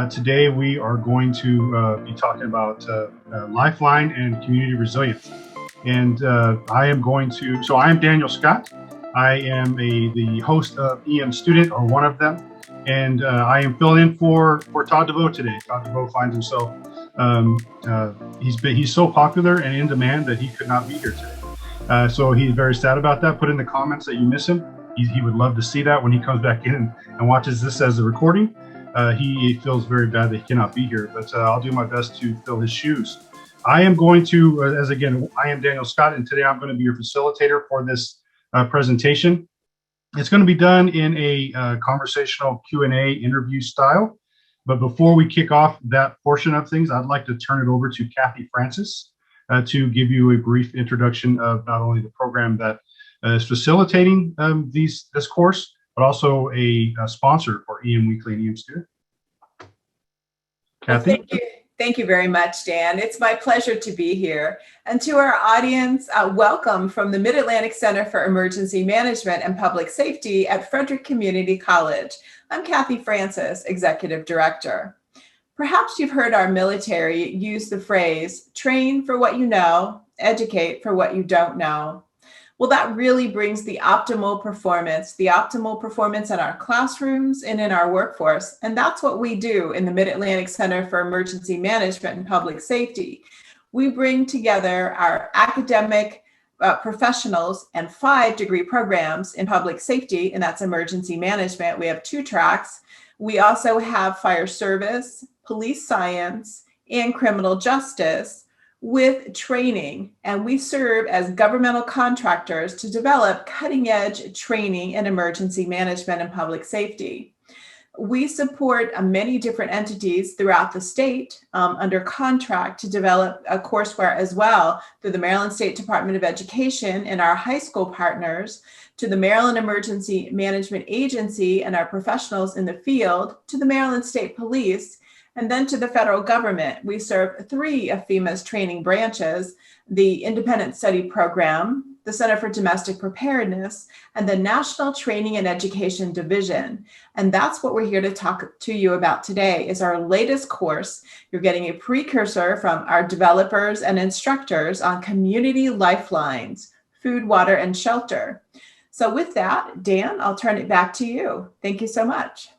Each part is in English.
Today we are going to be talking about Lifeline and community resilience. And I am Daniel Scott. I am the host of EM Student, or one of them. And I am filling in for Todd DeVoe today. Todd DeVoe finds himself, he's so popular and in demand that he could not be here today. So he's very sad about that. Put in the comments that you miss him. He would love to see that when he comes back in and watches this as a recording. He feels very bad that he cannot be here, but I'll do my best to fill his shoes. I am going to, I am Daniel Scott, and today I'm going to be your facilitator for this presentation. It's going to be done in a conversational Q&A interview style. But before we kick off that portion of things, I'd like to turn it over to Kathy Francis to give you a brief introduction of not only the program that is facilitating this course, but also a sponsor for EM Weekly and EM Student. Kathy? Well, thank you very much, Dan. It's my pleasure to be here. And to our audience, welcome from the Mid-Atlantic Center for Emergency Management and Public Safety at Frederick Community College. I'm Kathy Francis, Executive Director. Perhaps you've heard our military use the phrase, train for what you know, educate for what you don't know. Well, that really brings the optimal performance in our classrooms and in our workforce. And that's what we do in the Mid-Atlantic Center for Emergency Management and Public Safety. We bring together our academic professionals and 5-degree programs in public safety, and that's emergency management. We have 2 tracks. We also have fire service, police science, and criminal justice, with training, and we serve as governmental contractors to develop cutting-edge training in emergency management and public safety. We support many different entities throughout the state under contract to develop a courseware as well, through the Maryland State Department of Education and our high school partners, to the Maryland Emergency Management Agency and our professionals in the field, to the Maryland State Police, and then to the federal government. We serve 3 of FEMA's training branches: the Independent Study Program, the Center for Domestic Preparedness, and the National Training and Education Division. And that's what we're here to talk to you about today, is our latest course. You're getting a precursor from our developers and instructors on Community Lifelines, food, water, and shelter. So with that, Dan, I'll turn it back to you. Thank you so much.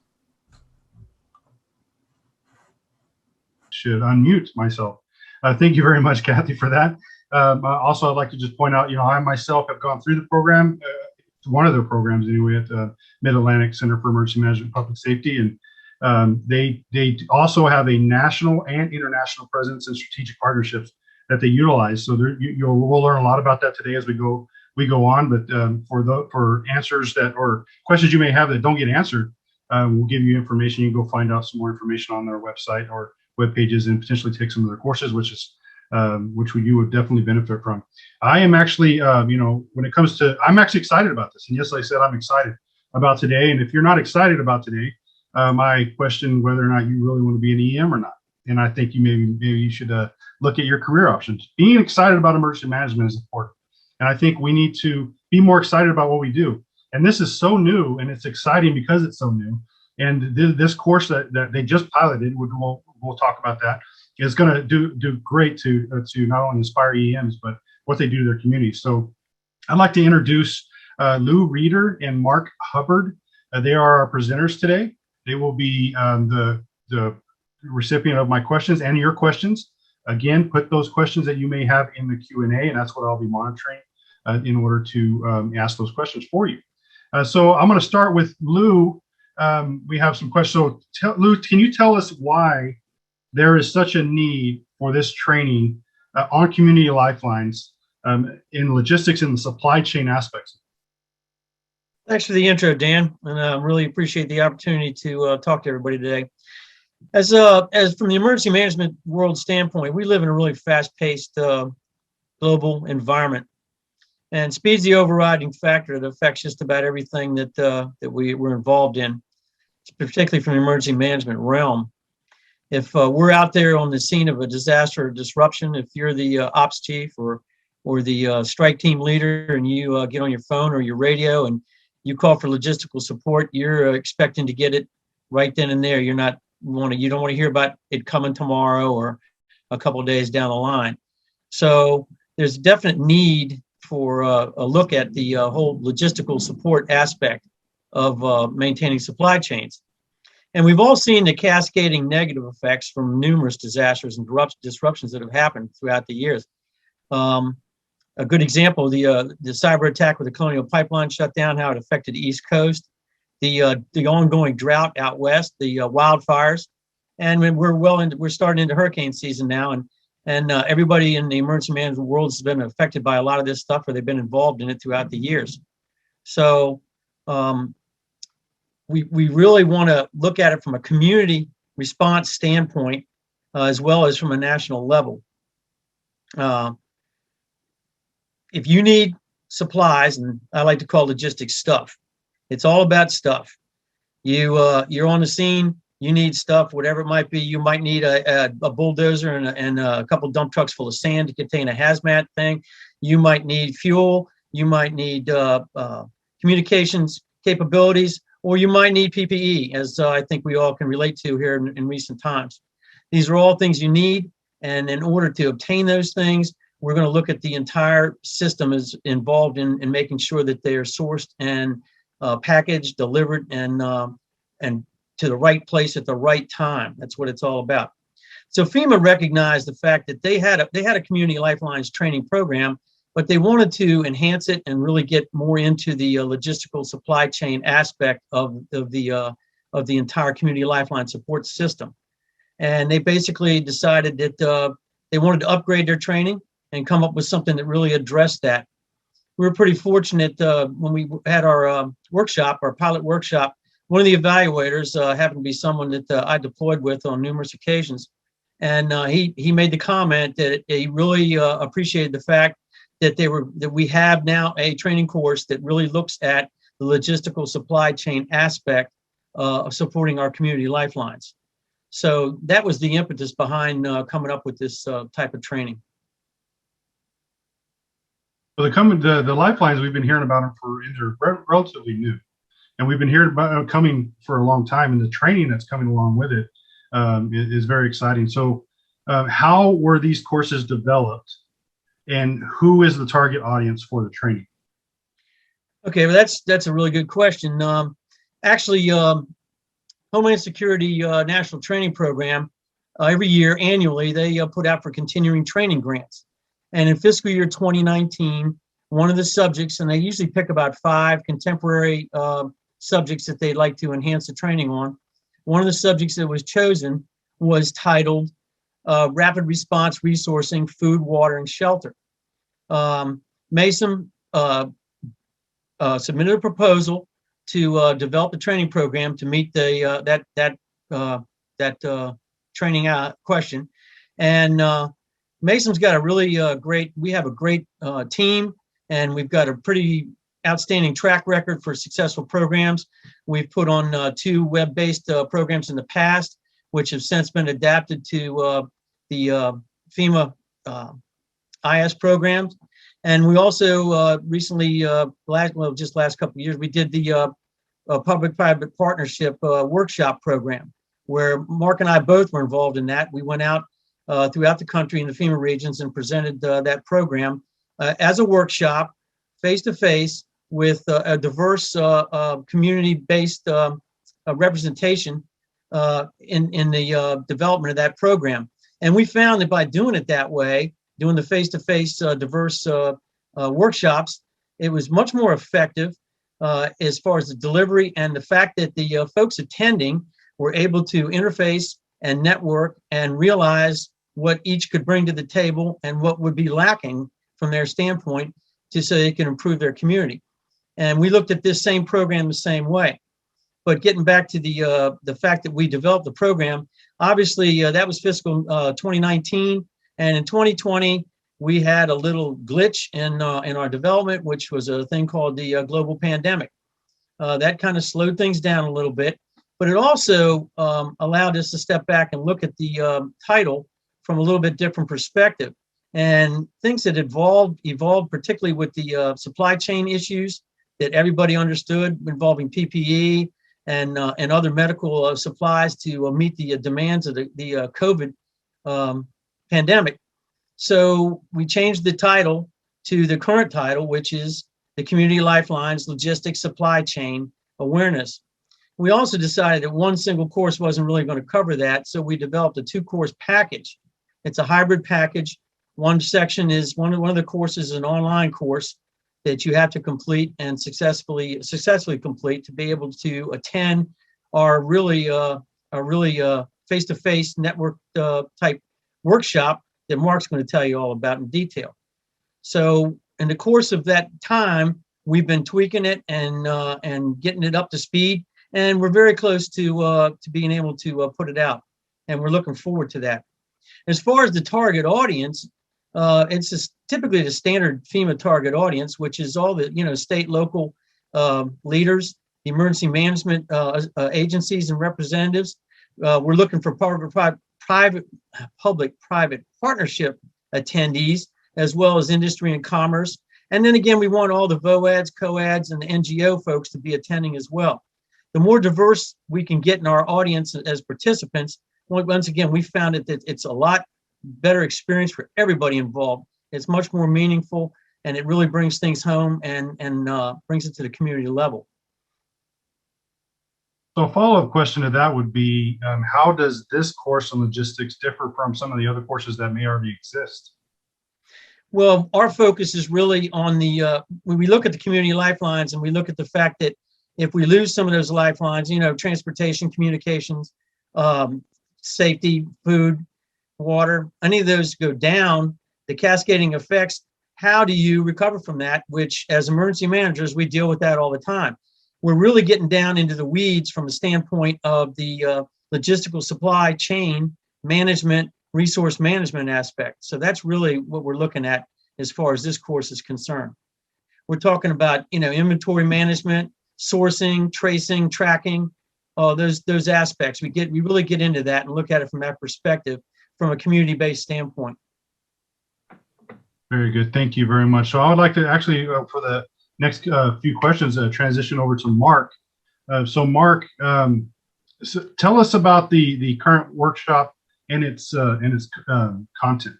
Should unmute myself. Thank you very much, Kathy, for that. Also, I'd like to just point out, I myself have gone through the program, one of their programs anyway, at the Mid-Atlantic Center for Emergency Management and Public Safety. And they also have a national and international presence and strategic partnerships that they utilize. So we'll learn a lot about that today as we go on. But for answers or questions you may have that don't get answered, we'll give you information. You can go find out some more information on their website or web pages, and potentially take some of their courses, which you would definitely benefit from. I am actually, when it comes to, I'm actually excited about this. And yes, I said I'm excited about today. And if you're not excited about today, I question whether or not you really want to be an EM or not. And I think maybe you should look at your career options. Being excited about emergency management is important. And I think we need to be more excited about what we do. And this is so new, and it's exciting because it's so new. And this course that they just piloted, we'll talk about that, is going to do great to not only inspire EMs, but what they do to their communities. So I'd like to introduce Lou Reeder and Mark Hubbard. They are our presenters today. They will be the recipient of my questions and your questions. Again, put those questions that you may have in the Q&A, and that's what I'll be monitoring in order to ask those questions for you. So I'm going to start with Lou. We have some questions. So Lou, can you tell us why there is such a need for this training on community lifelines in logistics and the supply chain aspects? Thanks for the intro, Dan, and I really appreciate the opportunity to talk to everybody today. As from the emergency management world standpoint, we live in a really fast-paced global environment, and speed's the overriding factor that affects just about everything that we're involved in, particularly from the emergency management realm. If we're out there on the scene of a disaster or disruption, if you're the ops chief or the strike team leader, and you get on your phone or your radio and you call for logistical support, you're expecting to get it right then and there. You're not you don't want to hear about it coming tomorrow or a couple of days down the line. So there's definite need for a look at the whole logistical support aspect of maintaining supply chains. And we've all seen the cascading negative effects from numerous disasters and disruptions that have happened throughout the years. A good example, the cyber attack with the Colonial Pipeline shutdown, how it affected the East Coast, the ongoing drought out west, the wildfires, and we're starting into hurricane season now, and everybody in the emergency management world has been affected by a lot of this stuff, or they've been involved in it throughout the years. So we really want to look at it from a community response standpoint, as well as from a national level. If you need supplies, and I like to call logistics stuff, it's all about stuff. You're on the scene, you need stuff, whatever it might be. You might need a bulldozer and a couple dump trucks full of sand to contain a hazmat thing. You might need fuel. You might need communications capabilities, or you might need PPE, as I think we all can relate to here in recent times. These are all things you need, and in order to obtain those things, we're going to look at the entire system is involved in making sure that they are sourced and packaged, delivered, and to the right place at the right time. That's what it's all about. So FEMA recognized the fact that they had a Community Lifelines training program, but they wanted to enhance it and really get more into the logistical supply chain aspect of the entire Community Lifeline support system. And they basically decided that they wanted to upgrade their training and come up with something that really addressed that. We were pretty fortunate when we had our workshop, our pilot workshop. One of the evaluators happened to be someone that I deployed with on numerous occasions, and he made the comment that he really appreciated the fact that we have now a training course that really looks at the logistical supply chain aspect of supporting our community lifelines. So that was the impetus behind coming up with this type of training. Well, the lifelines, we've been hearing about them they're relatively new, and we've been hearing about them coming for a long time, and the training that's coming along with it is very exciting. So how were these courses developed, and who is the target audience for the training? Okay, well, that's a really good question. Actually, Homeland Security National Training Program, every year, annually, they put out for continuing training grants. And in fiscal year 2019, one of the subjects, and they usually pick about 5 contemporary subjects that they'd like to enhance the training on. One of the subjects that was chosen was titled Rapid Response Resourcing, Food, Water, and Shelter. Mason submitted a proposal to develop the training program to meet that training question. And Mason's got a really we have a great team, and we've got a pretty outstanding track record for successful programs. We've put on 2 web-based programs in the past, which have since been adapted to the FEMA IS programs. And we also recently, just last couple of years, we did the public-private partnership workshop program, where Mark and I both were involved in that. We went out throughout the country in the FEMA regions and presented that program as a workshop, face-to-face, with a diverse community-based representation in the development of that program. And we found that by doing it that way, doing the face-to-face diverse workshops, it was much more effective as far as the delivery, and the fact that the folks attending were able to interface and network and realize what each could bring to the table and what would be lacking from their standpoint so they can improve their community. And we looked at this same program the same way. But getting back to the fact that we developed the program, obviously that was fiscal 2019, and in 2020 we had a little glitch in our development, which was a thing called the global pandemic. That kind of slowed things down a little bit, but it also allowed us to step back and look at the title from a little bit different perspective. And things that evolved particularly with the supply chain issues that everybody understood involving PPE and other medical supplies to meet the demands of the COVID pandemic. So we changed the title to the current title, which is the Community Lifelines Logistics Supply Chain Awareness. We also decided that one single course wasn't really going to cover that, so we developed a 2-course package. It's a hybrid package. One section is one of the courses is an online course that you have to complete and successfully complete to be able to attend our really face-to-face network type workshop that Mark's going to tell you all about in detail. So in the course of that time, we've been tweaking it and getting it up to speed, and we're very close to being able to put it out, and we're looking forward to that. As far as the target audience, it's typically the standard FEMA target audience, which is all the state, local leaders, the emergency management agencies and representatives. We're looking for public-private partnership attendees, as well as industry and commerce. And then again, we want all the VOADs, COADs, and the NGO folks to be attending as well. The more diverse we can get in our audience as participants, once again, we found that it's a lot better experience for everybody involved. It's much more meaningful, and it really brings things home and brings it to the community level. So a follow-up question to that would be, how does this course on logistics differ from some of the other courses that may already exist? Well, our focus is really on when we look at the community lifelines and we look at the fact that if we lose some of those lifelines, transportation, communications, safety, food, water, any of those go down, the cascading effects, how do you recover from that? Which, as emergency managers, we deal with that all the time. We're really getting down into the weeds from a standpoint of the logistical supply chain management, resource management aspect. So that's really what we're looking at as far as this course is concerned. We're talking about, inventory management, sourcing, tracing, tracking, those aspects. We really get into that and look at it from that perspective, from a community-based standpoint. Very good. Thank you very much. So I would like to actually, for the next few questions, transition over to Mark. So Mark, tell us about the current workshop and its content.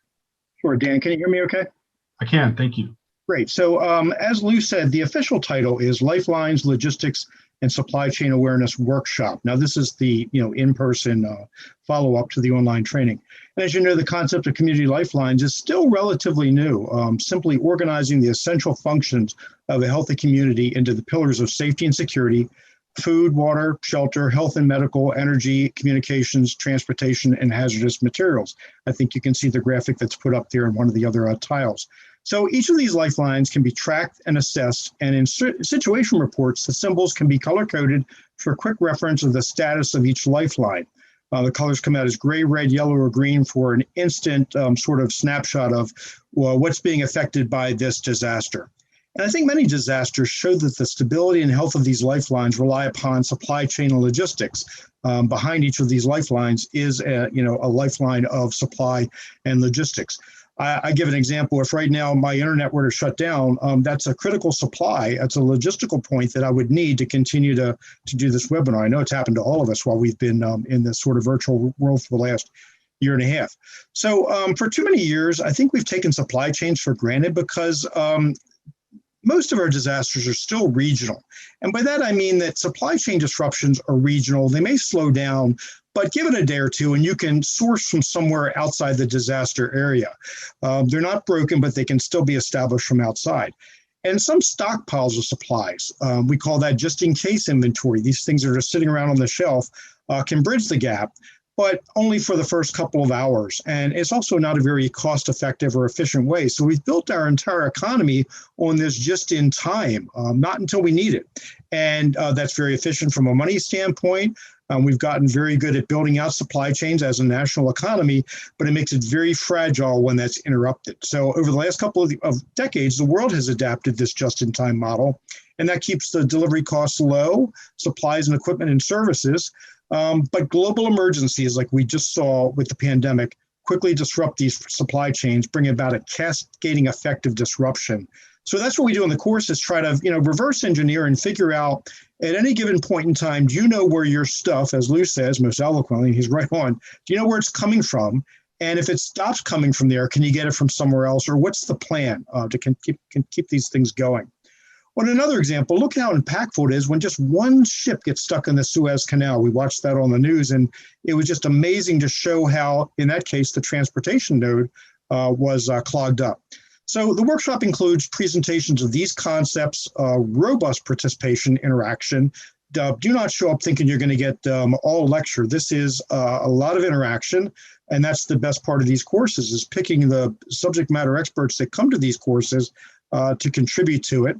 Sure, Dan, can you hear me okay? I can, thank you. Great. So as Lou said, the official title is Lifelines Logistics and Supply Chain Awareness Workshop. Now, this is the in-person follow-up to the online training. And as you know, the concept of Community Lifelines is still relatively new, simply organizing the essential functions of a healthy community into the pillars of safety and security, food, water, shelter, health and medical, energy, communications, transportation, and hazardous materials. I think you can see the graphic that's put up there in one of the other tiles. So each of these lifelines can be tracked and assessed, and in situation reports, the symbols can be color-coded for quick reference of the status of each lifeline. The colors come out as gray, red, yellow, or green for an instant sort of snapshot of what's being affected by this disaster. And I think many disasters show that the stability and health of these lifelines rely upon supply chain and logistics. Behind each of these lifelines is a lifeline of supply and logistics. I give an example. If right now my internet were to shut down, that's a critical supply. That's a logistical point that I would need to continue to do this webinar. I know it's happened to all of us while we've been in this sort of virtual world for the last year and a half. So for too many years, I think we've taken supply chains for granted because most of our disasters are still regional. And by that, I mean that supply chain disruptions are regional. They may slow down, but give it a day or two and you can source from somewhere outside the disaster area. They're not broken, but they can still be established from outside. And some stockpiles of supplies, we call that just in case inventory. These things that are just sitting around on the shelf can bridge the gap, but only for the first couple of hours. And it's also not a very cost-effective or efficient way. So we've built our entire economy on this just in time, not until we need it. And that's very efficient from a money standpoint. We've gotten very good at building out supply chains as a national economy, but it makes it very fragile when that's interrupted. So over the last couple of decades, the world has adapted this just-in-time model, and that keeps the delivery costs low, supplies and equipment and services. But global emergencies, like we just saw with the pandemic, quickly disrupt these supply chains, bring about a cascading effect of disruption. So that's what we do in the course, is try to, reverse engineer and figure out at any given point in time, do you know where your stuff, as Lou says most eloquently, he's right on, do you know where it's coming from? And if it stops coming from there, can you get it from somewhere else? Or what's the plan to keep these things going? Well, another example, look how impactful it is when just one ship gets stuck in the Suez Canal. We watched that on the news, and it was just amazing to show how, in that case, the transportation node was clogged up. So the workshop includes presentations of these concepts, robust participation, interaction. Do not show up thinking you're going to get all lecture. This is a lot of interaction, and that's the best part of these courses, is picking the subject matter experts that come to these courses to contribute to it.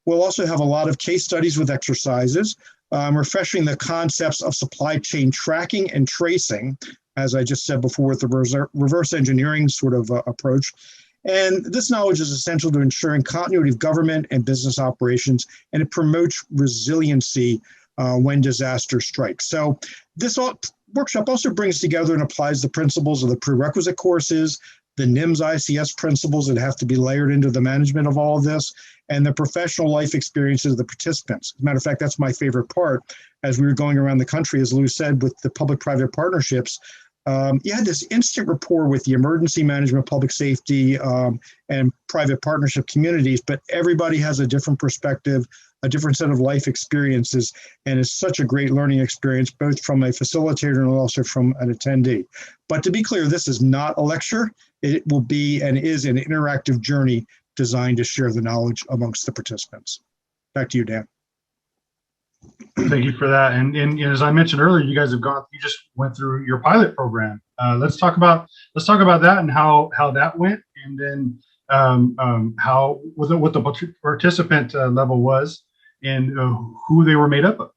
We'll also have a lot of case studies with exercises, refreshing the concepts of supply chain tracking and tracing, as I just said before, with the reverse engineering sort of approach. And this knowledge is essential to ensuring continuity of government and business operations, and it promotes resiliency when disaster strikes. So this workshop also brings together and applies the principles of the prerequisite courses, the NIMS ICS principles that have to be layered into the management of all of this, and the professional life experiences of the participants. As a matter of fact, that's my favorite part. As we were going around the country, as Lou said, with the public-private partnerships, you had this instant rapport with the emergency management, public safety, and private partnership communities, but everybody has a different perspective, a different set of life experiences, and it's such a great learning experience, both from a facilitator and also from an attendee. But to be clear, this is not a lecture. It will be and is an interactive journey designed to share the knowledge amongst the participants. Back to you, Dan. Thank you for that. And as I mentioned earlier, you just went through your pilot program. Let's talk about that and how that went, and then how what the participant level was, and who they were made up of.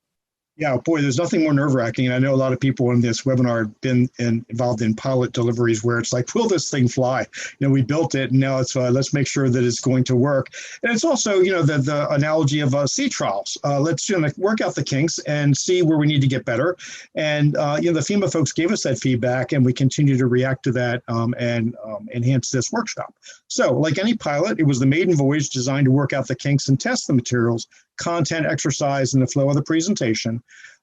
Yeah, boy, there's nothing more nerve-wracking. And I know a lot of people in this webinar have been involved in pilot deliveries where it's like, will this thing fly? We built it, and now it's let's make sure that it's going to work. And it's also, the analogy of sea trials. Let's work out the kinks and see where we need to get better. And the FEMA folks gave us that feedback, and we continue to react to that and enhance this workshop. So, like any pilot, it was the maiden voyage designed to work out the kinks and test the materials, content, exercise, and the flow of the presentation.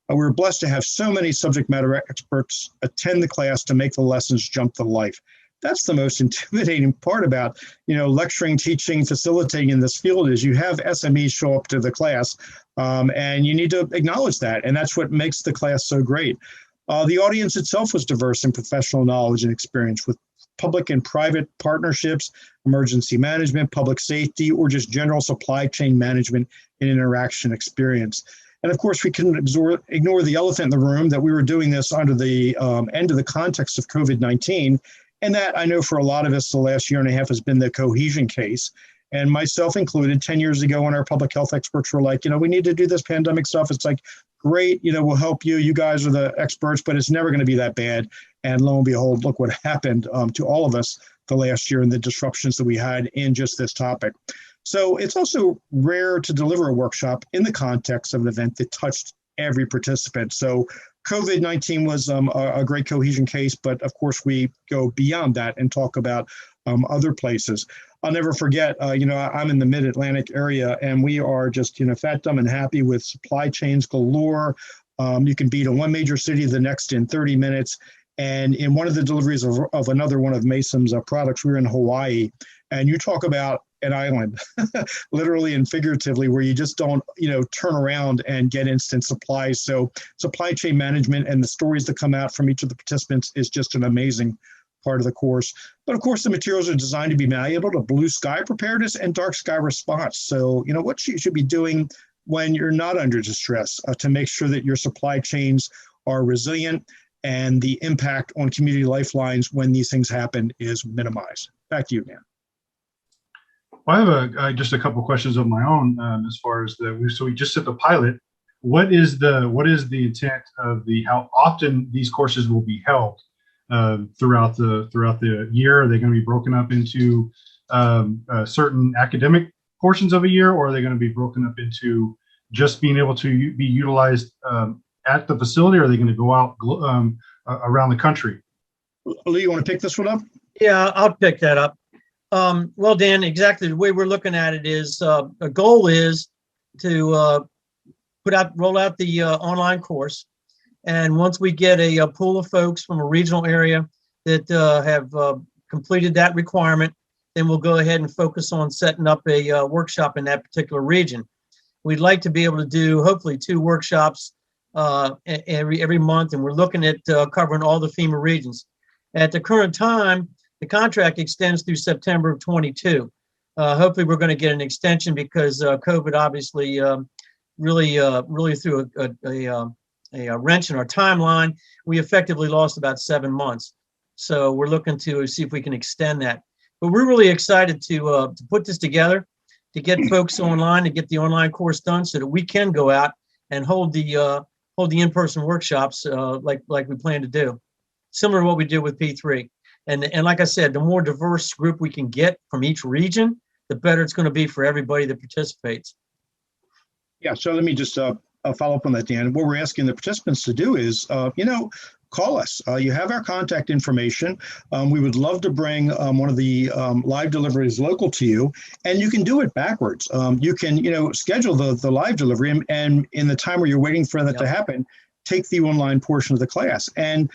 We were blessed to have so many subject matter experts attend the class to make the lessons jump to life. That's the most intimidating part about, lecturing, teaching, facilitating in this field, is you have SMEs show up to the class, and you need to acknowledge that. And that's what makes the class so great. The audience itself was diverse in professional knowledge and experience, with public and private partnerships, emergency management, public safety, or just general supply chain management and interaction experience. And of course, we couldn't ignore the elephant in the room, that we were doing this under the end of the context of COVID-19. And that, I know for a lot of us, the last year and a half has been the cohesion case. And myself included, 10 years ago, when our public health experts were like, we need to do this pandemic stuff. It's like, great, we'll help you. You guys are the experts, but it's never going to be that bad. And lo and behold, look what happened to all of us the last year and the disruptions that we had in just this topic. So it's also rare to deliver a workshop in the context of an event that touched every participant. So COVID-19 was a great cohesion case, but of course we go beyond that and talk about other places. I'll never forget, I'm in the mid-Atlantic area, and we are just, fat, dumb, and happy with supply chains galore. You can beat a one major city to the next in 30 minutes. And in one of the deliveries of another one of Mason's products, we were in Hawaii, and you talk about an island, literally and figuratively, where you just don't, turn around and get instant supplies. So supply chain management and the stories that come out from each of the participants is just an amazing part of the course. But of course, the materials are designed to be malleable to blue sky preparedness and dark sky response. So, what you should be doing when you're not under distress to make sure that your supply chains are resilient and the impact on community lifelines when these things happen is minimized. Back to you, Dan. Well, I have just a couple questions of my own as far as we just did the pilot. What is the intent of how often these courses will be held throughout the year? Are they going to be broken up into certain academic portions of a year, or are they going to be broken up into just being able to be utilized at the facility, or are they going to go out around the country? Lou, you want to pick this one up? Yeah, I'll pick that up. Well, Dan, exactly the way we're looking at it is a goal is to roll out the online course. And once we get a pool of folks from a regional area that have completed that requirement, then we'll go ahead and focus on setting up a workshop in that particular region. We'd like to be able to do hopefully 2 workshops every month, and we're looking at covering all the FEMA regions. At the current time, the contract extends through September of 22. Hopefully, we're going to get an extension because COVID obviously really threw a wrench in our timeline. We effectively lost about 7 months. So we're looking to see if we can extend that. But we're really excited to put this together, to get folks online, to get the online course done so that we can go out and hold the in-person workshops like we plan to do, similar to what we did with P3. And like I said, the more diverse group we can get from each region, the better it's going to be for everybody that participates. Yeah, so let me just follow up on that, Dan. What we're asking the participants to do is, call us. You have our contact information. We would love to bring one of the live deliveries local to you, and you can do it backwards. You can, schedule the live delivery, and in the time where you're waiting for that to happen, take the online portion of the class. And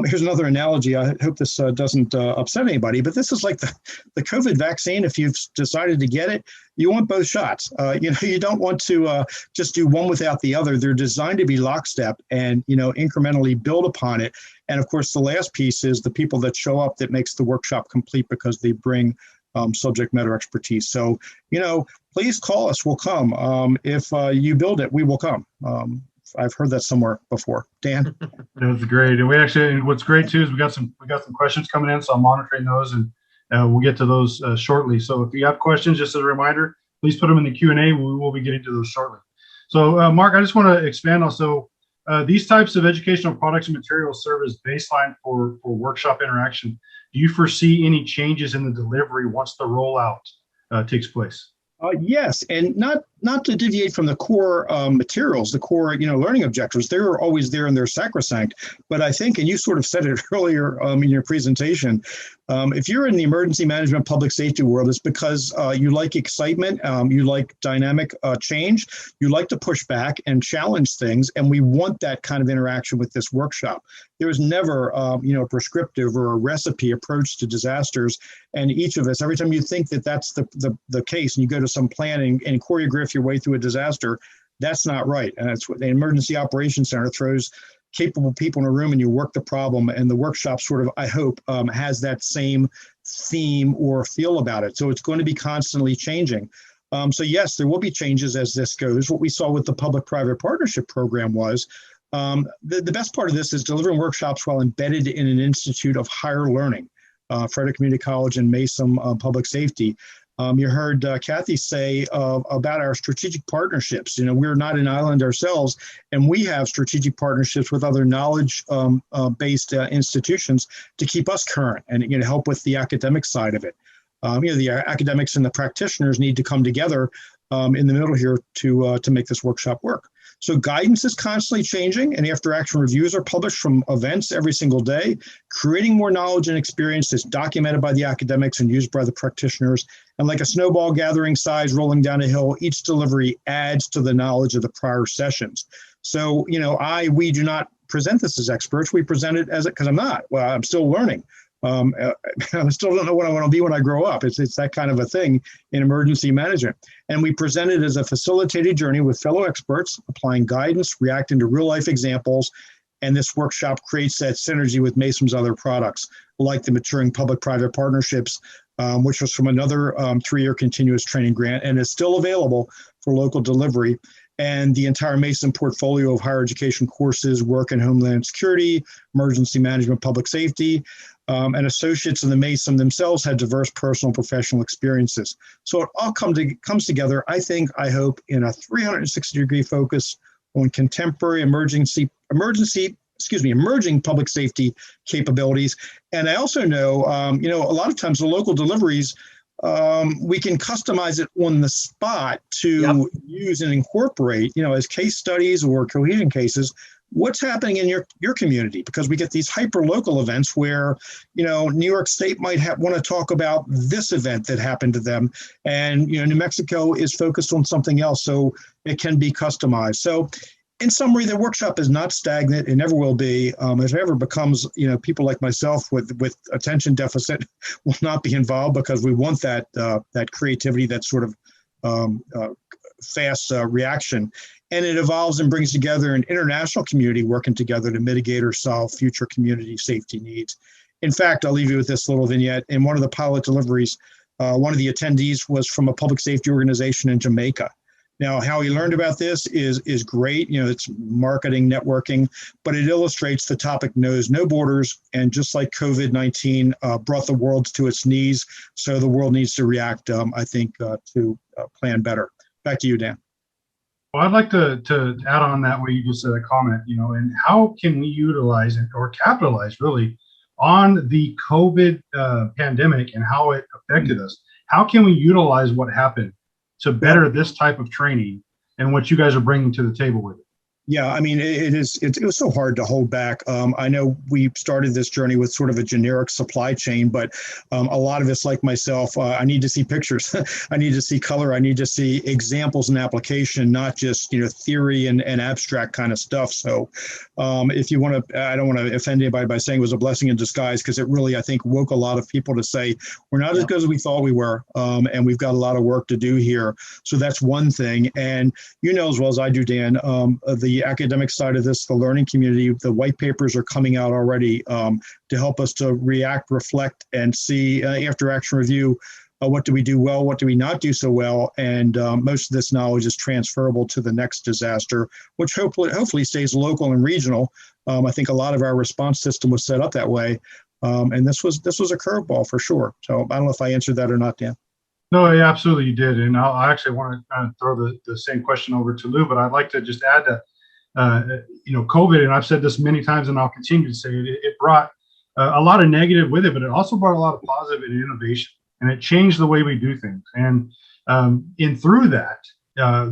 here's another analogy. I hope this doesn't upset anybody, but this is like the COVID vaccine. If you've decided to get it, you want both shots. You don't want to just do one without the other. They're designed to be lockstep and, incrementally build upon it. And of course, the last piece is the people that show up that makes the workshop complete because they bring subject matter expertise. So, please call us. We'll come. If you build it, we will come. I've heard that somewhere before. Dan? That's great. And we actually, what's great too is we got some questions coming in, so I'm monitoring those, and we'll get to those shortly. So if you have questions, just as a reminder, please put them in the Q&A. We will be getting to those shortly. So Mark, I just want to expand also, these types of educational products and materials serve as baseline for workshop interaction. Do you foresee any changes in the delivery once the rollout takes place? Yes, and not to deviate from the core materials, the core learning objectives. They're always there and they're sacrosanct. But I think, and you sort of said it earlier in your presentation, if you're in the emergency management public safety world, it's because you like excitement, you like dynamic change, you like to push back and challenge things, and we want that kind of interaction with this workshop. There was never a prescriptive or a recipe approach to disasters, and each of us, every time you think that that's the case, and you go to some plan and choreograph your way through a disaster, that's not right. And that's what the Emergency Operations Center throws capable people in a room and you work the problem, and the workshop sort of, I hope, has that same theme or feel about it. So it's going to be constantly changing. So yes, there will be changes as this goes. What we saw with the public-private partnership program was the best part of this is delivering workshops while embedded in an institute of higher learning, Frederick Community College and Mason Public Safety. You heard Kathy say about our strategic partnerships. We're not an island ourselves, and we have strategic partnerships with other knowledge-based institutions to keep us current and help with the academic side of it. The academics and the practitioners need to come together in the middle here to make this workshop work. So guidance is constantly changing, and after action reviews are published from events every single day, creating more knowledge and experience that's documented by the academics and used by the practitioners. And like a snowball gathering size rolling down a hill, each delivery adds to the knowledge of the prior sessions. So, we do not present this as experts. We present it as because I'm not. Well, I'm still learning. I still don't know what I want to be when I grow up. It's that kind of a thing in emergency management. And we present it as a facilitated journey with fellow experts, applying guidance, reacting to real life examples. And this workshop creates that synergy with Mason's other products, like the maturing public-private partnerships, which was from another 3-year continuous training grant and is still available for local delivery. And the entire Mason portfolio of higher education courses, work in Homeland Security, emergency management, public safety, and associates in the Mason themselves had diverse personal and professional experiences. So it all comes together, I hope, in a 360-degree focus on contemporary emerging public safety capabilities. And I also know, a lot of times the local deliveries, we can customize it on the spot to use and incorporate, as case studies or cohesion cases. what's happening in your community, because we get these hyper local events where, New York State might want to talk about this event that happened to them, and New Mexico is focused on something else, so it can be customized. So in summary, the workshop is not stagnant. It never will be. If it ever becomes, people like myself with attention deficit will not be involved, because we want that creativity, that sort of fast reaction. And it evolves and brings together an international community working together to mitigate or solve future community safety needs. In fact, I'll leave you with this little vignette. In one of the pilot deliveries, one of the attendees was from a public safety organization in Jamaica. Now, how he learned about this is great. It's marketing, networking, but it illustrates the topic knows no borders. And just like COVID-19 brought the world to its knees, so the world needs to react, I think, to plan better. Back to you, Dan. Well, I'd like to add on that what you just said, a comment, and how can we utilize it or capitalize really on the COVID pandemic and how it affected us? How can we utilize what happened to better this type of training and what you guys are bringing to the table with it? Yeah, I mean, it was so hard to hold back. I know we started this journey with sort of a generic supply chain, but a lot of us, like myself, I need to see pictures. I need to see color. I need to see examples and application, not just, theory and abstract kind of stuff. So if you want to, I don't want to offend anybody by saying it was a blessing in disguise, because it really, I think, woke a lot of people to say, we're not as good as we thought we were, and we've got a lot of work to do here. So that's one thing. And as well as I do, Dan, the academic side of this, the learning community, the white papers are coming out already to help us to react, reflect, and see after action review, what do we do well, what do we not do so well, and most of this knowledge is transferable to the next disaster, which hopefully stays local and regional. I think a lot of our response system was set up that way, and this was a curveball for sure. So I don't know if I answered that or not, Dan. No, yeah, absolutely you did. And I actually want to kind of throw the same question over to Lou, but I'd like to just add that COVID, and I've said this many times and I'll continue to say it, it brought a lot of negative with it, but it also brought a lot of positive and innovation, and it changed the way we do things. And through that,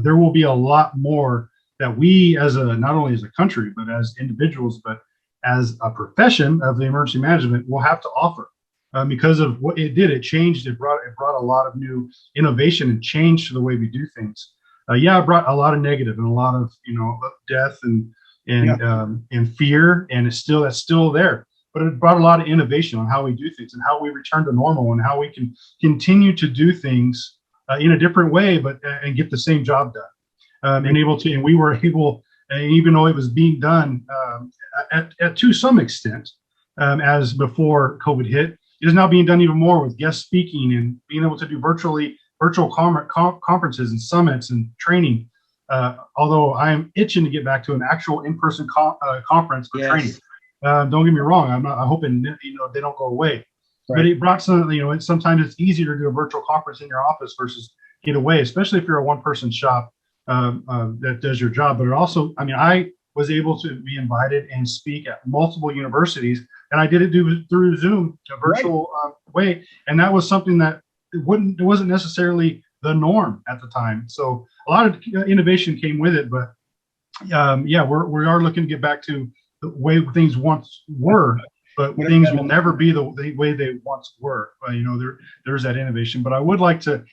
there will be a lot more that we not only as a country, but as individuals, but as a profession of the emergency management will have to offer. Because of what it did, it brought a lot of new innovation and change to the way we do things. It brought a lot of negative and a lot of death and fear, and that's still there. But it brought a lot of innovation on how we do things and how we return to normal and how we can continue to do things in a different way, and get the same job done. And we were able, even though it was being done to some extent as before COVID hit. It is now being done even more with guest speaking and being able to do virtual conferences and summits and training. Although I am itching to get back to an actual in-person conference for training. Don't get me wrong. I'm hoping they don't go away. Right. But it brought some. Sometimes it's easier to do a virtual conference in your office versus get away, especially if you're a one-person shop that does your job. But it also, I was able to be invited and speak at multiple universities. And I did it through Zoom, a virtual way, and that was something that it wasn't necessarily the norm at the time. So a lot of innovation came with it, but we are looking to get back to the way things once were, but things will never be the way they once were. There's that innovation, but I would like to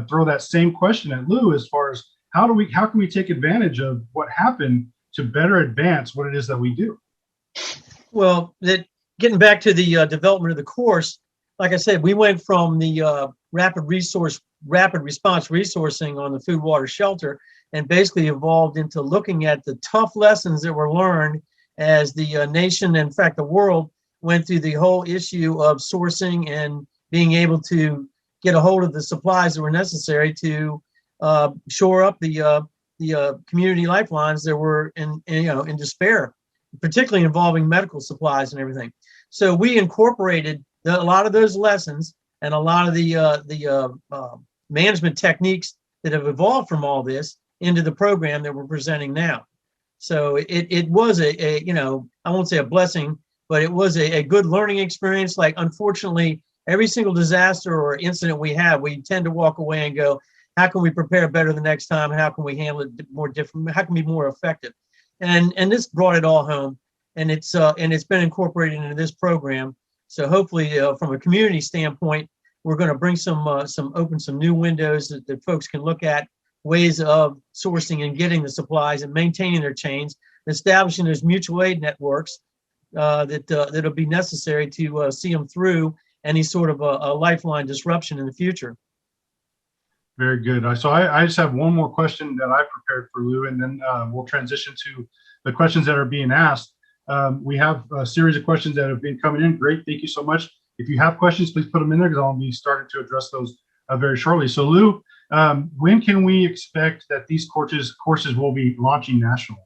throw that same question at Lou as far as how can we take advantage of what happened to better advance what it is that we do? Well, getting back to the development of the course, like I said, we went from the rapid response resourcing on the food, water, shelter, and basically evolved into looking at the tough lessons that were learned as the nation, and in fact, the world went through the whole issue of sourcing and being able to get a hold of the supplies that were necessary to shore up the community lifelines that were in despair, particularly involving medical supplies and everything. So we incorporated a lot of those lessons and a lot of the management techniques that have evolved from all this into the program that we're presenting now. So it was I won't say a blessing, but it was a good learning experience. Like, unfortunately, every single disaster or incident we have, we tend to walk away and go, how can we prepare better the next time? How can we handle it more different? How can we be more effective? and this brought it all home, and it's been incorporated into this program. So hopefully, from a community standpoint, we're going to bring open some new windows that folks can look at, ways of sourcing and getting the supplies and maintaining their chains, establishing those mutual aid networks that'll be necessary to see them through any sort of a lifeline disruption in the future. Very good. So I just have one more question that I prepared for Lou, and then we'll transition to the questions that are being asked. We have a series of questions that have been coming in. Great. Thank you so much. If you have questions, please put them in there because I'll be starting to address those very shortly. So Lou, when can we expect that these courses will be launching nationally?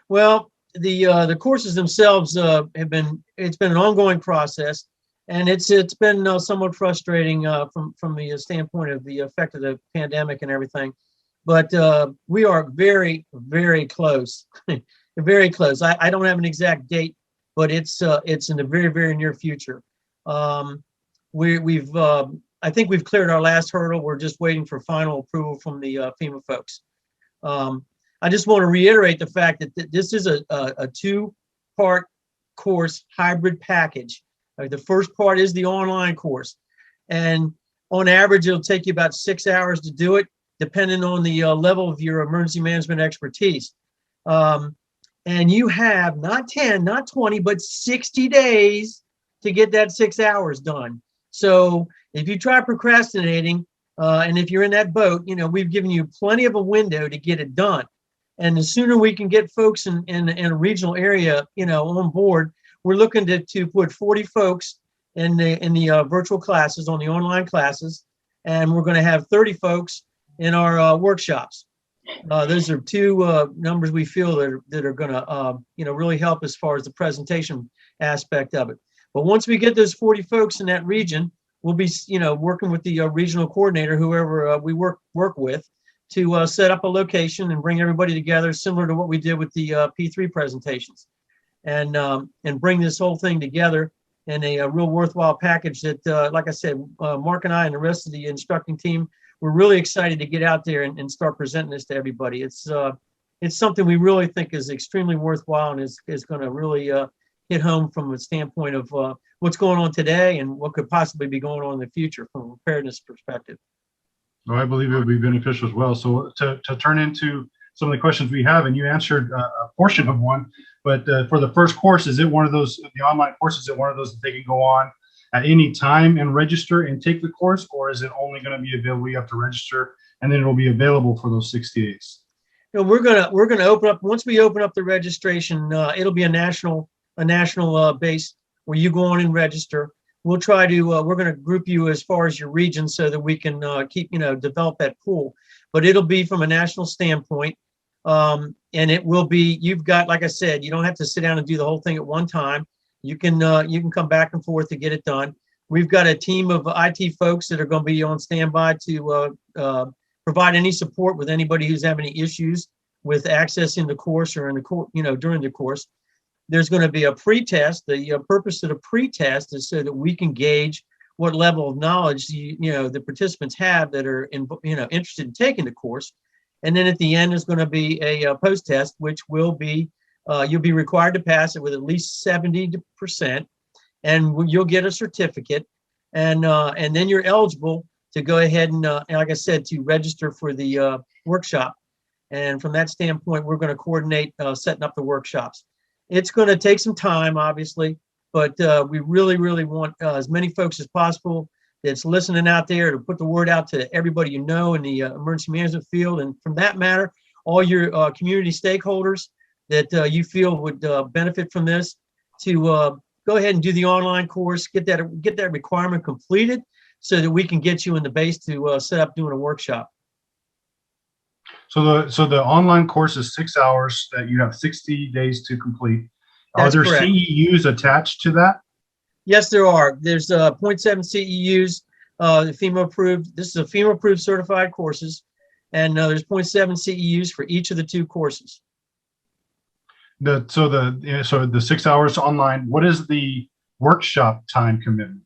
Well, the courses themselves it's been an ongoing process, and it's been somewhat frustrating from the standpoint of the effect of the pandemic and everything. But we are very, very close, very close. I don't have an exact date, but it's in the very, very near future. I think we've cleared our last hurdle. We're just waiting for final approval from the FEMA folks. I just want to reiterate the fact that this is a two-part course hybrid package. The first part is the online course, and on average, it'll take you about 6 hours to do it, depending on the level of your emergency management expertise. And you have not 10, not 20, but 60 days to get that 6 hours done. So if you try procrastinating, and if you're in that boat, we've given you plenty of a window to get it done. And the sooner we can get folks in a regional area, on board, we're looking to put 40 folks in the virtual classes, on the online classes, and we're going to have 30 folks in our workshops. Those are two numbers we feel that are going to really help as far as the presentation aspect of it. But once we get those 40 folks in that region, we'll be working with the regional coordinator, whoever we work with, to set up a location and bring everybody together, similar to what we did with the P3 presentations, and bring this whole thing together in a real worthwhile package that, like I said, Mark and I and the rest of the instructing team, we're really excited to get out there and start presenting this to everybody. It's something we really think is extremely worthwhile and is going to really hit home from a standpoint of what's going on today and what could possibly be going on in the future from a preparedness perspective. Well, I believe it would be beneficial as well. So to turn into some of the questions we have, and you answered a portion of one, but for the first course, is it one of those, the online course, is it one of those that they can go on at any time and register and take the course, or is it only going to be available, you have to register, and then it'll be available for those 60 days? We're gonna open up, once we open up the registration, it'll be a national base where you go on and register. We'll try to, we're going to group you as far as your region so that we can develop that pool. But it'll be from a national standpoint. And it will be, you've got, like I said, you don't have to sit down and do the whole thing at one time. You can come back and forth to get it done. We've got a team of IT folks that are going to be on standby to provide any support with anybody who's having any issues with accessing the course or in the during the course. There's going to be a pre-test. The purpose of the pre-test is so that we can gauge what level of knowledge the participants have that are interested in taking the course. And then at the end is going to be a post-test, which will be you'll be required to pass it with at least 70%, and you'll get a certificate, and then you're eligible to go ahead and like I said, to register for the workshop. And from that standpoint, we're going to coordinate setting up the workshops. It's going to take some time, obviously, but we really, really want as many folks as possible that's listening out there to put the word out to everybody in the emergency management field. And from that matter, all your community stakeholders that you feel would benefit from this, to go ahead and do the online course, get that requirement completed so that we can get you in the base to set up doing a workshop. So the online course is 6 hours that you have 60 days to complete. That's Are there correct. CEUs attached to that? Yes, there are. There's 0.7 CEUs, the FEMA approved. This is a FEMA approved certified courses, and there's 0.7 CEUs for each of the two courses. So the 6 hours online. What is the workshop time commitment?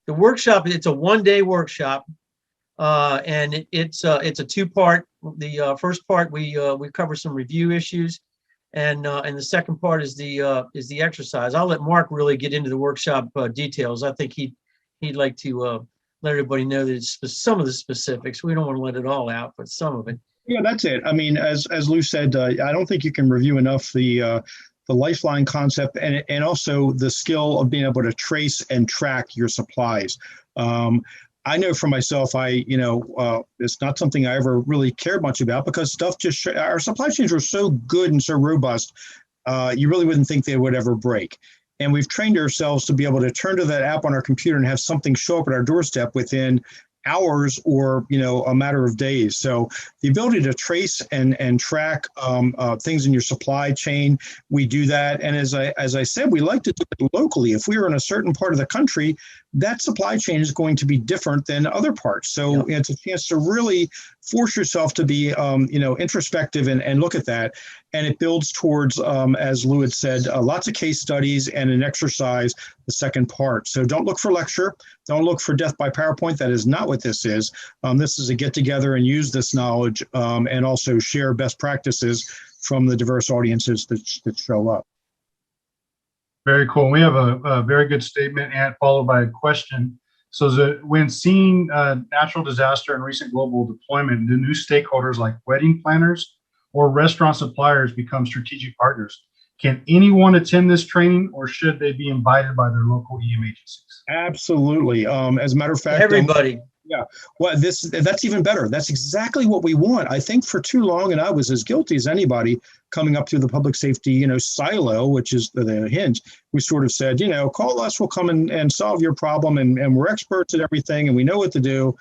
The workshop, it's a one-day workshop. And it's a two-part. The first part we cover some review issues, and the second part is the exercise. I'll let Mark really get into the workshop details. I think he'd like to let everybody know that it's some of the specifics. We don't want to let it all out, but some of it. Yeah, that's it. I mean, as Lou said, I don't think you can review enough the Lifeline concept and also the skill of being able to trace and track your supplies. I know for myself, it's not something I ever really cared much about because our supply chains are so good and so robust, you really wouldn't think they would ever break. And we've trained ourselves to be able to turn to that app on our computer and have something show up at our doorstep within hours or a matter of days. So the ability to trace and track things in your supply chain, we do that. And as I said, we like to do it locally. If we are in a certain part of the country, that supply chain is going to be different than other parts. So it's a chance to really force yourself to be introspective and look at that. And it builds towards, as Lou had said, lots of case studies and an exercise, the second part. So don't look for lecture. Don't look for death by PowerPoint. That is not what this is. This is a get together and use this knowledge and also share best practices from the diverse audiences that show up. Very cool. We have a very good statement and followed by a question. So that when seeing natural disaster and recent global deployment, do new stakeholders like wedding planners or restaurant suppliers become strategic partners? Can anyone attend this training or should they be invited by their local EM agencies? Absolutely. As a matter of fact, everybody. Yeah, well, that's even better. That's exactly what we want. I think for too long, and I was as guilty as anybody coming up through the public safety, silo, which is the hinge. We sort of said, call us, we'll come and solve your problem, and we're experts at everything, and we know what to do,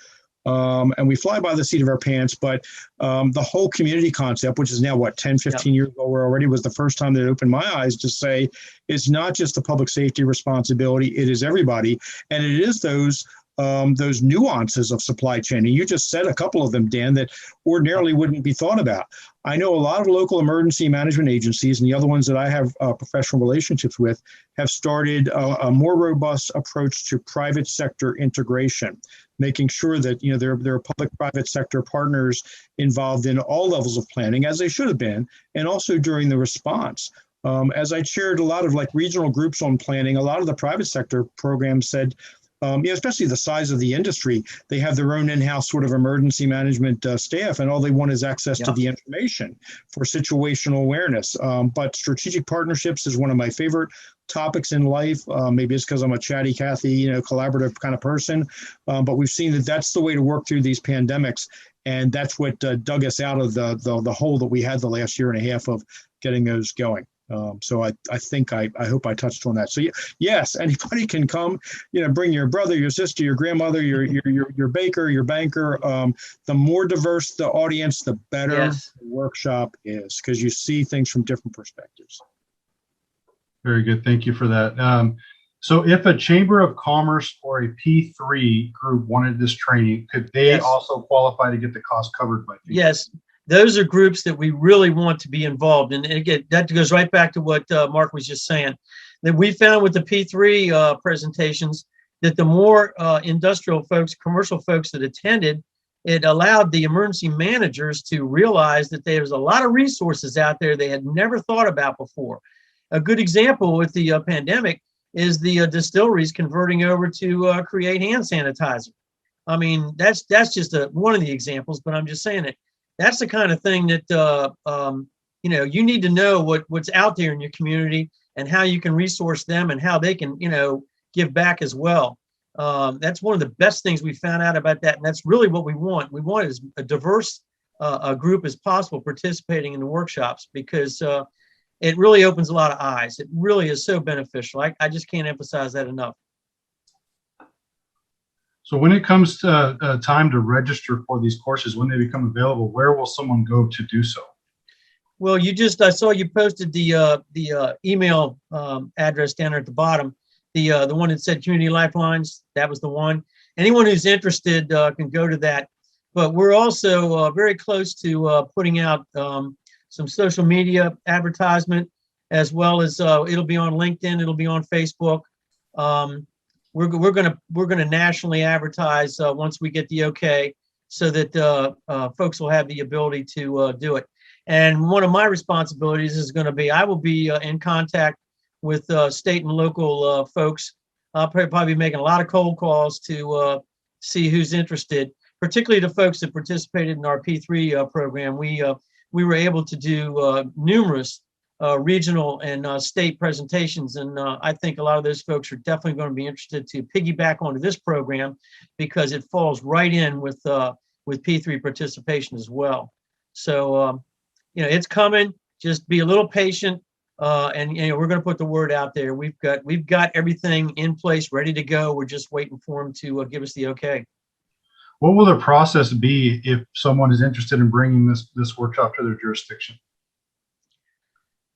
and we fly by the seat of our pants. But the whole community concept, which is now 10, 15 years old already, was the first time that it opened my eyes to say it's not just the public safety responsibility; it is everybody, and it is those nuances of supply chain. And you just said a couple of them, Dan, that ordinarily wouldn't be thought about. I know a lot of local emergency management agencies and the other ones that I have professional relationships with have started a more robust approach to private sector integration, making sure that there are public-private sector partners involved in all levels of planning, as they should have been, and also during the response. As I chaired a lot of regional groups on planning, a lot of the private sector programs said, especially the size of the industry, they have their own in-house sort of emergency management staff, and all they want is access to the information for situational awareness. But strategic partnerships is one of my favorite topics in life. Maybe it's because I'm a chatty Cathy, collaborative kind of person. But we've seen that that's the way to work through these pandemics, and that's what dug us out of the hole that we had the last year and a half of getting those going. So I think I hope I touched on that. So yes, anybody can come. Bring your brother, your sister, your grandmother, your baker, your banker. The more diverse the audience, the better the workshop is, because you see things from different perspectives. Very good. Thank you for that. So if a Chamber of Commerce or a P3 group wanted this training, could they also qualify to get the cost covered by FEMA? Yes. Those are groups that we really want to be involved in. And again, that goes right back to what Mark was just saying, that we found with the P3 presentations that the more industrial folks, commercial folks that attended, it allowed the emergency managers to realize that there's a lot of resources out there they had never thought about before. A good example with the pandemic is the distilleries converting over to create hand sanitizer. I mean, that's just one of the examples, but I'm just saying it. That's the kind of thing that, you need to know what's out there in your community and how you can resource them and how they can, give back as well. That's one of the best things we found out about that. And that's really what we want. We want as a diverse a group as possible participating in the workshops, because it really opens a lot of eyes. It really is so beneficial. I just can't emphasize that enough. So when it comes to time to register for these courses, when they become available, where will someone go to do so? Well, I saw you posted the email address down there at the bottom, the one that said Community Lifelines. That was the one. Anyone who's interested can go to that. But we're also very close to putting out some social media advertisement, as well as it'll be on LinkedIn, it'll be on Facebook. We're gonna nationally advertise once we get the okay. so that folks will have the ability to do it. And one of my responsibilities is going to be, I will be in contact with state and local folks. I'll probably be making a lot of cold calls to see who's interested, particularly the folks that participated in our P3 program. We were able to do numerous regional and state presentations, and I think a lot of those folks are definitely going to be interested to piggyback onto this program because it falls right in with P3 participation as well. So it's coming. Just be a little patient, and we're going to put the word out there. We've got everything in place, ready to go. We're just waiting for them to give us the okay. What will the process be if someone is interested in bringing this workshop to their jurisdiction?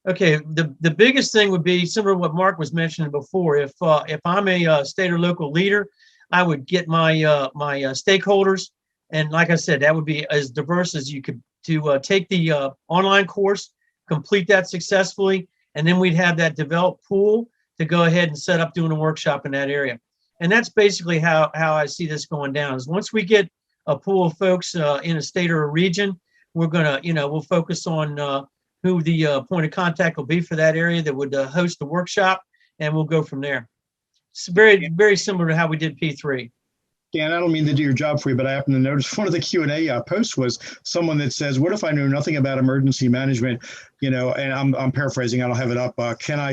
Okay, the biggest thing would be similar to what Mark was mentioning before. If I'm a state or local leader, I would get my stakeholders, and like I said, that would be as diverse as you could, to take the online course, complete that successfully, and then we'd have that developed pool to go ahead and set up doing a workshop in that area. And that's basically how I see this going down. Is once we get a pool of folks in a state or a region, we're gonna, we'll focus on who the point of contact will be for that area that would host the workshop, and we'll go from there. It's very, very similar to how we did P3. Dan, I don't mean to do your job for you, but I happen to notice one of the Q&A posts was someone that says, what if I know nothing about emergency management, and I'm paraphrasing, I don't have it up.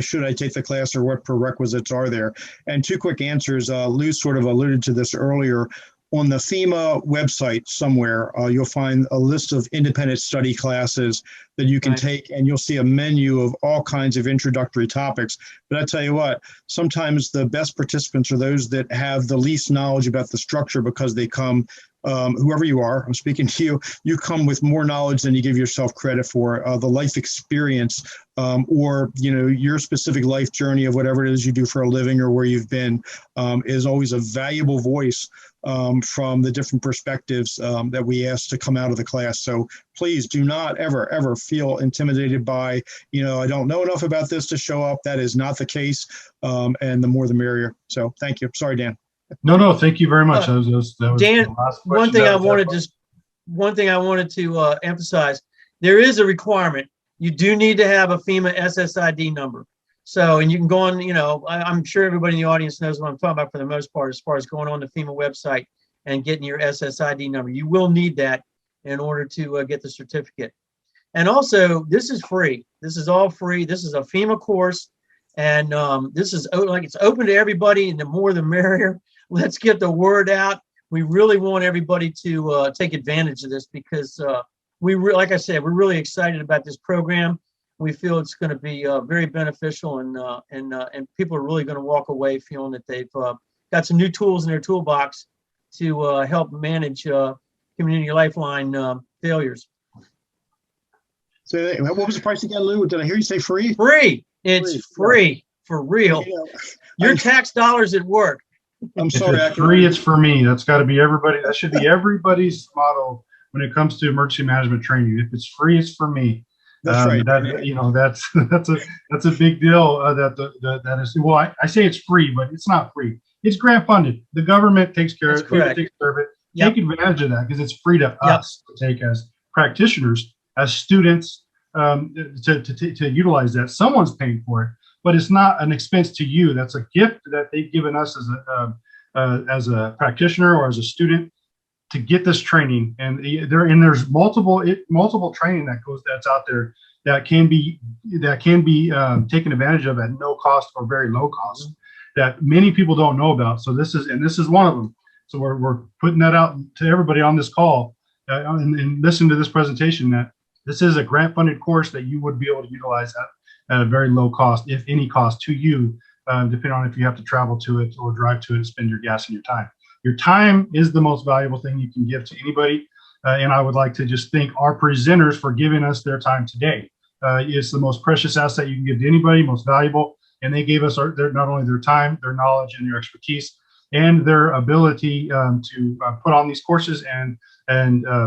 Should I take the class, or what prerequisites are there? And two quick answers. Lou sort of alluded to this earlier. On the FEMA website somewhere, you'll find a list of independent study classes that you can take, and you'll see a menu of all kinds of introductory topics. But I tell you what, sometimes the best participants are those that have the least knowledge about the structure, because they come, whoever you are, I'm speaking to you come with more knowledge than you give yourself credit for. The life experience, or your specific life journey of whatever it is you do for a living or where you've been, is always a valuable voice from the different perspectives that we ask to come out of the class. So please do not ever feel intimidated by, I don't know enough about this to show up. That is not the case. And the more the merrier. So thank you. Sorry, Dan. No, thank you very much. That was Dan, the last one question. thing I wanted to emphasize, there is a requirement. You do need to have a FEMA SSID number. So, and you can go on, I'm sure everybody in the audience knows what I'm talking about for the most part, as far as going on the FEMA website and getting your SSID number. You will need that in order to get the certificate. And also, this is free. This is all free. This is a FEMA course, and this is it's open to everybody, and the more the merrier. Let's get the word out. We really want everybody to take advantage of this, because like I said, we're really excited about this program. We feel it's going to be very beneficial, and people are really going to walk away feeling that they've got some new tools in their toolbox to help manage Community Lifeline failures. So what was the price again, Lou? Did I hear you say free? Free. It's free for real. Your tax dollars at work. I'm sorry. It's free. It's for me. That's got to be everybody. That should be everybody's motto when it comes to emergency management training. If it's free, it's for me. That's right. That's a big deal. That is. Well, I say it's free, but it's not free. It's grant funded. The government takes care of it. FEMA takes care of it. Take advantage of that, because it's free to us to take as practitioners, as students, to utilize that. Someone's paying for it, but it's not an expense to you. That's a gift that they've given us as a practitioner or as a student to get this training. And there's multiple training that's out there that can be taken advantage of at no cost or very low cost that many people don't know about. So this is one of them. So we're putting that out to everybody on this call and listen to this presentation, that this is a grant funded course that you would be able to utilize at a very low cost, if any cost to you, depending on if you have to travel to it or drive to it and spend your gas and your time. Your time is the most valuable thing you can give to anybody. And I would like to just thank our presenters for giving us their time today. It's the most precious asset you can give to anybody, most valuable. And they gave us not only their time, their knowledge, and their expertise, and their ability to put on these courses and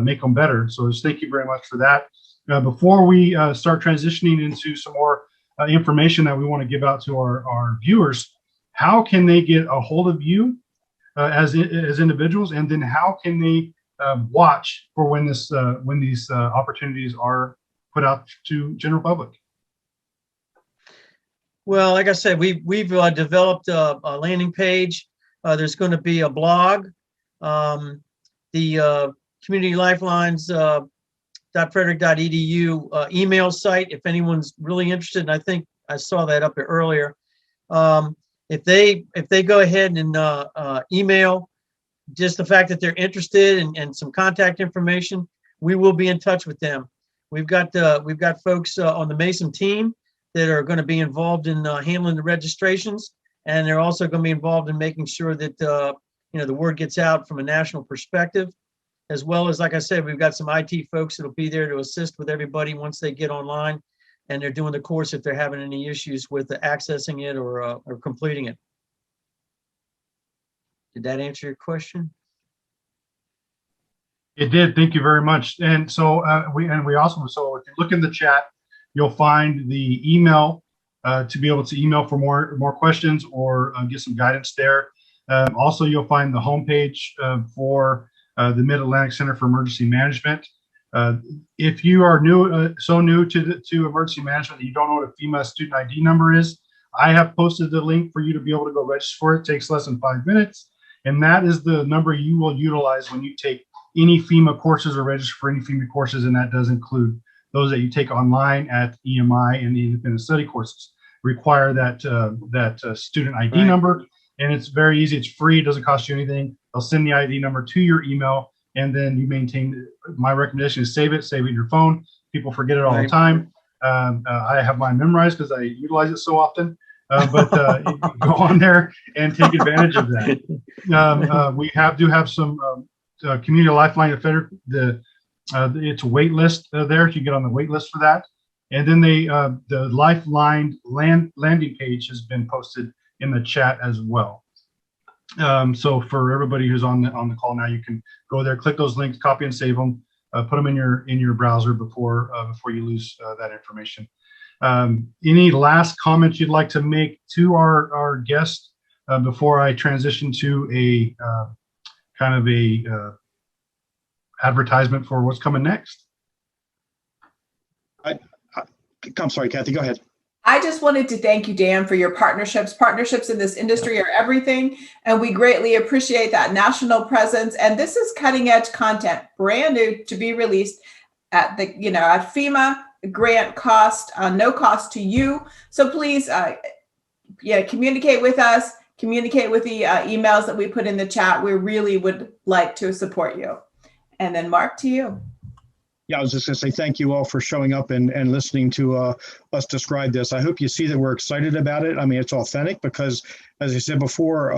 make them better. So just thank you very much for that. Before we start transitioning into some more information that we want to give out to our viewers, how can they get a hold of you as individuals, and then how can they watch for when these opportunities are put out to general public? Well, like I said, we've developed a landing page. There's going to be a blog. The Community Lifelines .frederick.edu email site, if anyone's really interested, and I think I saw that up there earlier. If they go ahead and email just the fact that they're interested and some contact information, we will be in touch with them. We've got folks on the Mason team that are going to be involved in handling the registrations, and they're also going to be involved in making sure that the word gets out from a national perspective, as well as, like I said, we've got some IT folks that'll be there to assist with everybody once they get online and they're doing the course if they're having any issues with accessing it or completing it. Did that answer your question? It did. Thank you very much. And so we also, so if you look in the chat, you'll find the email to be able to email for more questions or get some guidance there. Also, you'll find the homepage for the Mid-Atlantic Center for Emergency Management. If you are so new to emergency management that you don't know what a FEMA student ID number is, I have posted the link for you to be able to go register for it. It takes less than 5 minutes. And that is the number you will utilize when you take any FEMA courses or register for any FEMA courses. And that does include those that you take online at EMI and the independent study courses. Require that student ID number. And it's very easy. It's free. It doesn't cost you anything. They'll send the ID number to your email, and then you maintain. My recommendation is save it in your phone. People forget it all the time. I have mine memorized because I utilize it so often. But go on there and take advantage of that. We do have some Community Lifeline Federal. It's a wait list there. You get on the wait list for that. And then the Lifeline landing page has been posted in the chat as well. So for everybody who's on the call now, you can go there, click those links, copy and save them, put them in your browser before you lose that information. Any last comments you'd like to make to our guest before I transition to a kind of a advertisement for what's coming next? I'm sorry, Kathy, go ahead. I just wanted to thank you, Dan, for your partnerships. Partnerships in this industry are everything, and we greatly appreciate that national presence. And this is cutting edge content, brand new to be released at the at FEMA grant cost, no cost to you. So please, communicate with us. Communicate with the emails that we put in the chat. We really would like to support you. And then Mark, to you. Yeah, I was just going to say thank you all for showing up and listening to us describe this. I hope you see that we're excited about it. I mean, it's authentic because, as I said before,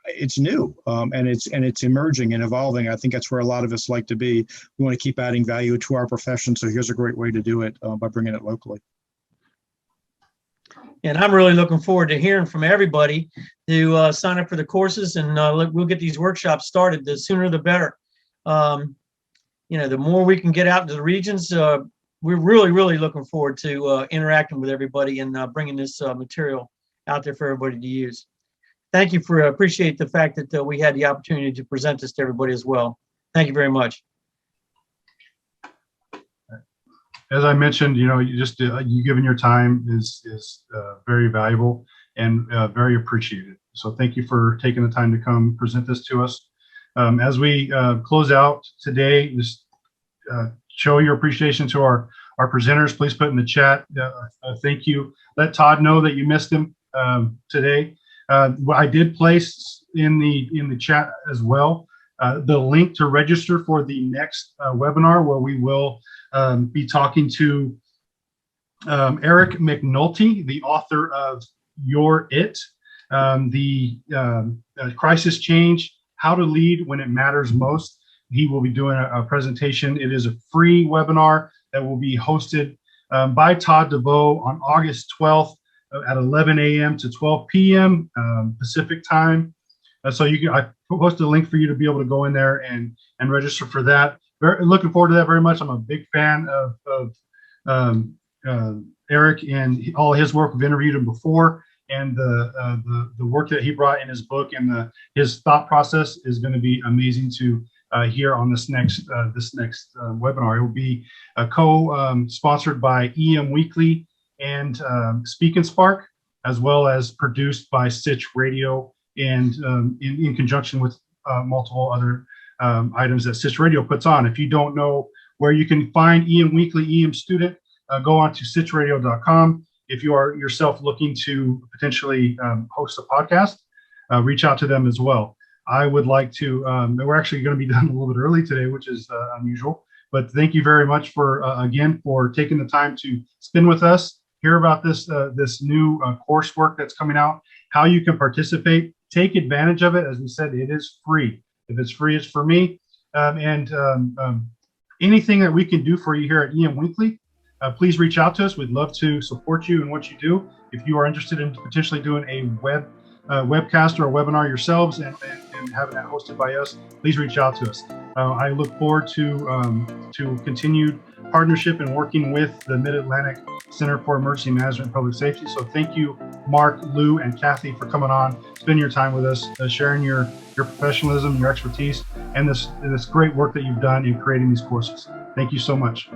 it's new and it's emerging and evolving. I think that's where a lot of us like to be. We want to keep adding value to our profession. So here's a great way to do it by bringing it locally. And I'm really looking forward to hearing from everybody to sign up for the courses, and we'll get these workshops started. The sooner the better. The more we can get out into the regions, we're really looking forward to interacting with everybody and bringing this material out there for everybody to use. Thank you appreciate the fact that we had the opportunity to present this to everybody as well. Thank you very much. As I mentioned, you giving your time is very valuable and very appreciated. So thank you for taking the time to come present this to us. As we close out today, just show your appreciation to our presenters. Please put in the chat, thank you. Let Todd know that you missed him today. I did place in the chat as well the link to register for the next webinar, where we will be talking to Eric McNulty, the author of You're It, the Crisis Change, How to Lead When It Matters Most. He will be doing a presentation. It is a free webinar that will be hosted by Todd DeVoe on August 12th at 11 a.m. to 12 p.m. Pacific time. So I posted a link for you to be able to go in there and register for that. Very looking forward to that very much. I'm a big fan of Eric and all his work. We've interviewed him before, and the work that he brought in his book and his thought process is going to be amazing to here on this next webinar. It will be co-sponsored by EM Weekly and Speak and Spark, as well as produced by Stitch Radio, and in conjunction with multiple other items that Stitch Radio puts on. If you don't know where you can find EM Weekly, EM Student, go on to stitchradio.com. If you are yourself looking to potentially host a podcast, reach out to them as well. I would like to, we're actually going to be done a little bit early today, which is unusual, but thank you very much for, again, for taking the time to spend with us, hear about this new coursework that's coming out, how you can participate, take advantage of it. As we said, it is free. If it's free, it's for me. Anything that we can do for you here at EM Weekly, please reach out to us. We'd love to support you in what you do. If you are interested in potentially doing a webcast or a webinar yourselves and having that hosted by us, please reach out to us. I look forward to continued partnership and working with the Mid-Atlantic Center for Emergency Management and Public Safety. So thank you, Mark, Lou, and Kathy, for coming on, spending your time with us, sharing your professionalism, your expertise, and this great work that you've done in creating these courses. Thank you so much.